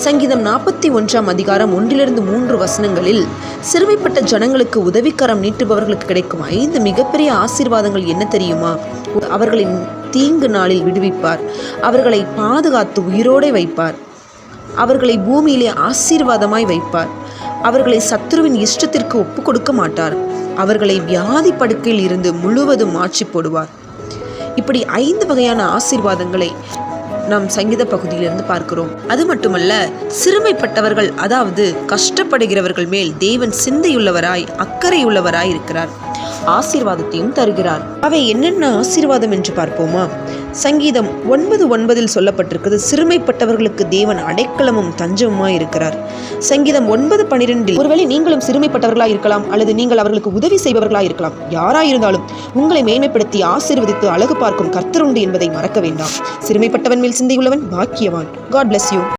சங்கீதம் 41 அதிகாரம் 1-3 வசனங்களில் சிறுமைப்பட்ட ஜனங்களுக்கு உதவிக்கரம் நீட்டுபவர்களுக்கு கிடைக்கும் 5 மிகப்பெரிய ஆசீர்வாதங்கள் என்ன தெரியுமா? அவர்களின் தீங்கு நாளில் விடுவிப்பார், அவர்களை பாதுகாத்து உயிரோடு வைப்பார், அவர்களை பூமியிலே ஆசீர்வாதமாய் வைப்பார், அவர்களை சத்துருவின் இஷ்டத்திற்கு ஒப்பு கொடுக்க மாட்டார், அவர்களை வியாதி படுக்கையில் இருந்து முழுவதும் மாற்றி போடுவார். இப்படி 5 வகையான ஆசீர்வாதங்களை நாம் சங்கீத பகுதியிலிருந்து பார்க்கிறோம். அது மட்டுமல்ல, சிறுமைப்பட்டவர்கள் அதாவது கஷ்டப்படுகிறவர்கள் மேல் தேவன் சிந்தையுள்ளவராய் அக்கறையுள்ளவராய் இருக்கிறார், ஆசீர்வாதத்தையும் தருகிறார். அவை என்னென்ன ஆசீர்வாதம் என்று பார்ப்போமா? சங்கீதம் 9:9 சொல்லப்பட்டிருக்கிறது, சிறுமைப்பட்டவர்களுக்கு தேவன் அடைக்கலமும் தஞ்சமுமாய் இருக்கிறார். சங்கீதம் 9:12 ஒருவேளை நீங்களும் சிறுமைப்பட்டவர்களாய் இருக்கலாம், அல்லது நீங்கள் அவர்களுக்கு உதவி செய்பவர்களாய் இருக்கலாம். யாராயிருந்தாலும் உங்களை மேன்மைப்படுத்தி ஆசீர்வதித்து அழகு பார்க்கும் கர்த்தர் உண்டு என்பதை மறக்க வேண்டாம். சிறுமைப்பட்டவன் மேல் சிந்தையுள்ளவன் பாக்கியவான். God bless you.